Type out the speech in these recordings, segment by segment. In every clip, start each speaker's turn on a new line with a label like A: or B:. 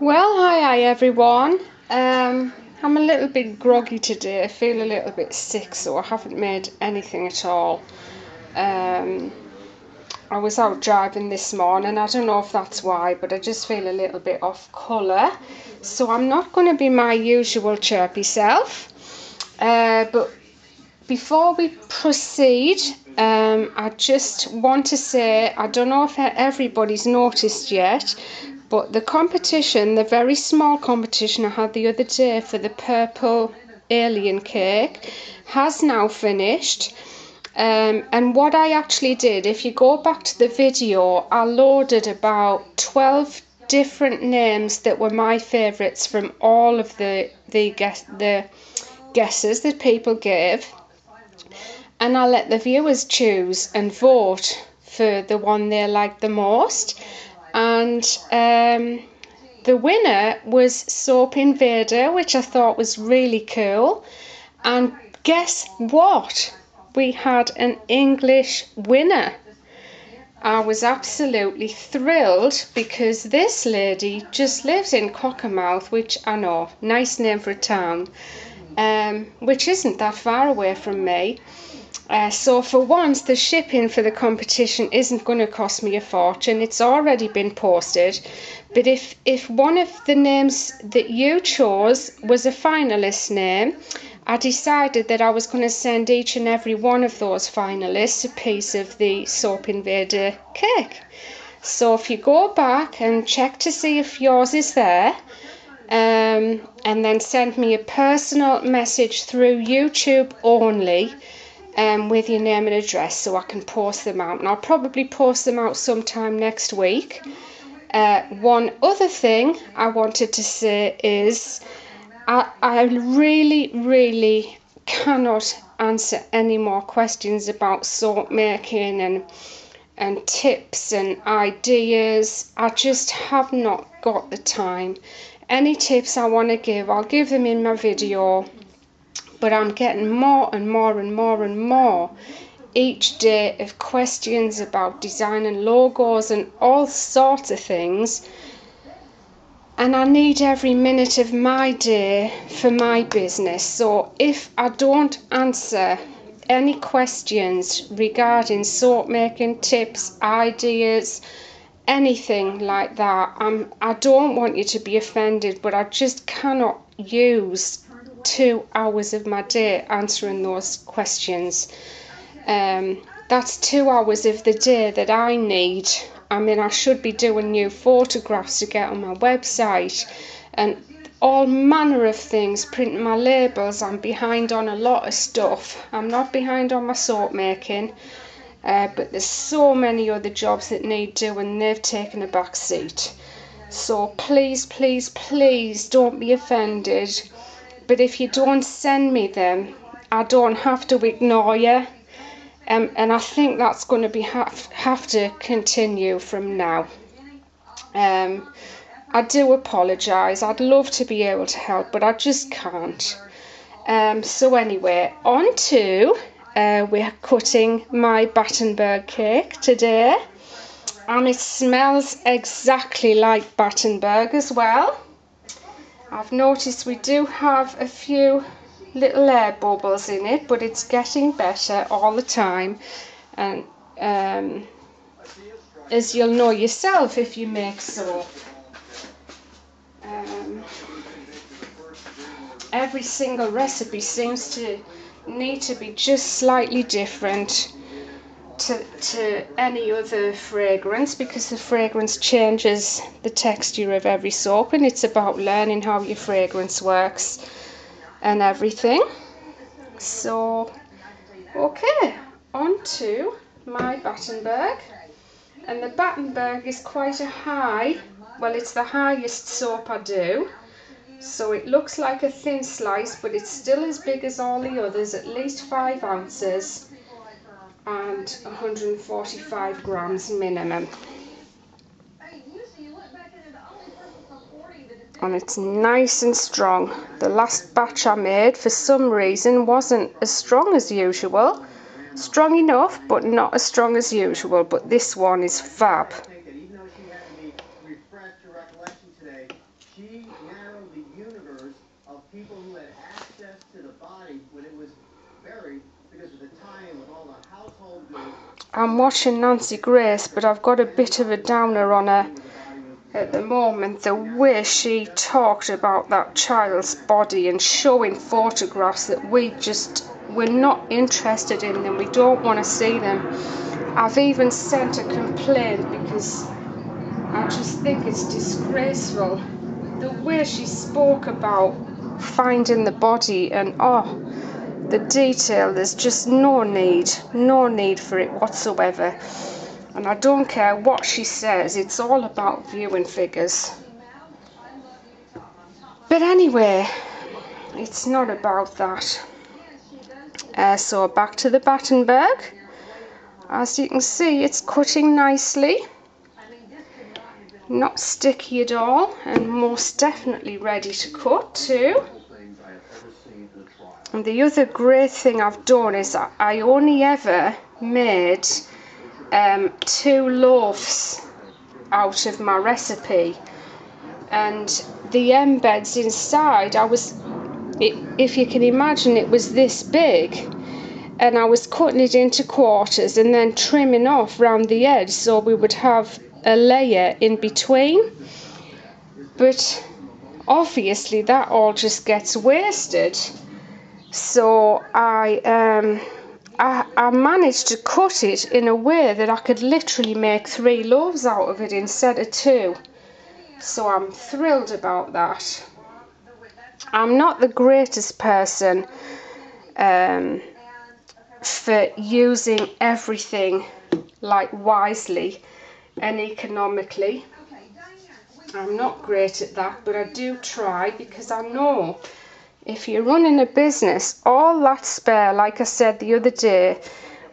A: Well, hi everyone. I'm a little bit groggy today. I feel a little bit sick, so I haven't made anything at all. I was out driving this morning. I don't know if that's why, but I just feel a little bit off colour. So I'm not going to be my usual chirpy self. But before we proceed, I just want to say, I don't know if everybody's noticed yet, but the competition, the very small competition I had the other day for the purple alien cake, has now finished. And what I actually did, if you go back to the video, I loaded about 12 different names that were my favourites from all of the guesses that people gave. And I let the viewers choose and vote for the one they liked the most. And the winner was Soap Invader, which I thought was really cool. And guess what? We had an English winner. I was absolutely thrilled because this lady just lives in Cockermouth, which I know, nice name for a town, which isn't that far away from me. So for once, the shipping for the competition isn't going to cost me a fortune. It's already been posted. But if one of the names that you chose was a finalist name, I decided that I was going to send each and every one of those finalists a piece of the Soap Invader cake. So if you go back and check to see if yours is there, and then send me a personal message through YouTube only, with your name and address, so I can post them out. And I'll probably post them out sometime next week. One other thing I wanted to say is I really cannot answer any more questions about soap making and tips and ideas. I just have not got the time. Any tips I want to give, I'll give them in my video. But I'm getting more and more each day of questions about designing logos and all sorts of things. And I need every minute of my day for my business. So if I don't answer any questions regarding soap making tips, ideas, anything like that, I don't want you to be offended, but I just cannot use 2 hours of my day answering those questions. That's 2 hours of the day that I need. I mean, I should be doing new photographs to get on my website and all manner of things, printing my labels. I'm behind on a lot of stuff. I'm not behind on my soap making, but there's so many other jobs that need doing. They've taken a back seat. So please don't be offended. But if you don't send me them, I don't have to ignore you. And I think that's going to have to continue from now. I do apologise. I'd love to be able to help, but I just can't. So anyway, on to we're cutting my Battenberg cake today. And it smells exactly like Battenberg as well. I've noticed we do have a few little air bubbles in it, but it's getting better all the time. And as you'll know yourself if you make soap, every single recipe seems to need to be just slightly different to any other fragrance, because the fragrance changes the texture of every soap, and it's about learning how your fragrance works and everything. So okay, on to my Battenberg. And the Battenberg is quite a high, well, it's the highest soap I do, so it looks like a thin slice, but it's still as big as all the others, at least 5 ounces and 145 grams minimum. And it's nice and strong. The last batch I made for some reason wasn't as strong as usual. Strong enough, but not as strong as usual. But this one is fab.
B: She narrowed the universe of people who had access to the body when it was buried because of the tie-in with all the household goods.
A: I'm watching Nancy Grace, but I've got a bit of a downer on her at the moment. The way she talked about that child's body and showing photographs that we're not interested in them, we don't want to see them. I've even sent a complaint because I just think it's disgraceful the way she spoke about finding the body, and the detail. There's just no need for it whatsoever. And I don't care what she says, it's all about viewing figures. But anyway, it's not about that. So back to the Battenberg. As you can see, it's cutting nicely. Not sticky at all, and most definitely ready to cut too. And the other great thing I've done is I only ever made 2 loaves out of my recipe, and the embeds inside, if you can imagine, it was this big, and I was cutting it into quarters and then trimming off round the edge so we would have a layer in between. But obviously that all just gets wasted, so I managed to cut it in a way that I could literally make 3 loaves out of it instead of 2. So I'm thrilled about that. I'm not the greatest person for using everything like wisely and economically. I'm not great at that, but I do try, because I know if you're running a business, all that spare, like I said the other day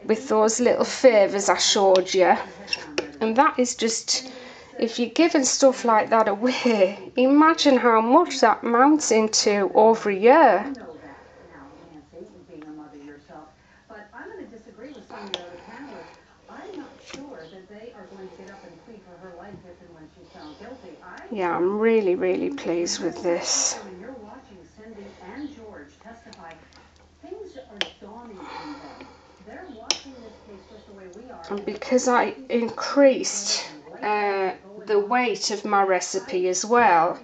A: with those little favours I showed you, and that is just, if you're giving stuff like that away, imagine how much that mounts into over a year. Yeah, I'm really pleased with this. And because I increased the weight of my recipe as well,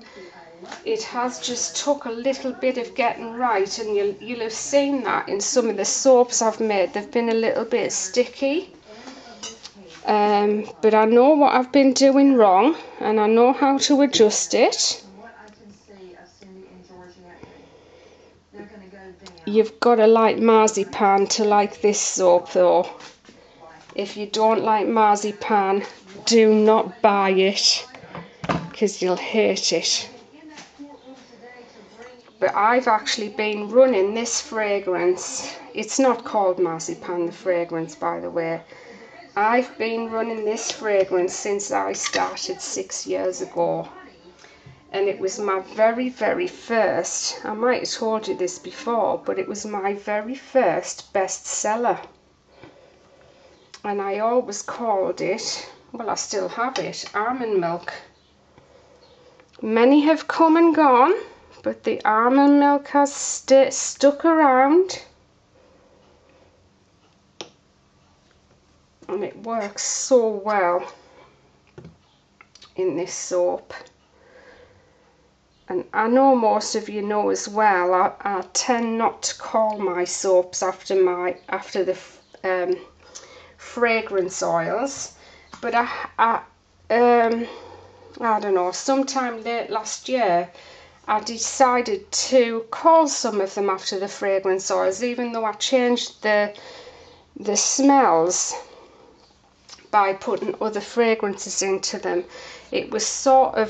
A: it has just took a little bit of getting right, and you'll have seen that in some of the soaps I've made. They've been a little bit sticky. But I know what I've been doing wrong, and I know how to adjust it. You've got to like marzipan to like this soap though. If you don't like marzipan, do not buy it, because you'll hate it. But I've actually been running this fragrance. It's not called marzipan, the fragrance, by the way. I've been running this fragrance since I started 6 years ago. And it was my very first, I might have told you this before, but it was my very first bestseller. And I always called it, well, I still have it, almond milk. Many have come and gone, but the almond milk has stuck around. And it works so well in this soap. And I know most of you know as well, I tend not to call my soaps after the fragrance oils, but I don't know, sometime late last year I decided to call some of them after the fragrance oils, even though I changed the smells by putting other fragrances into them. It was sort of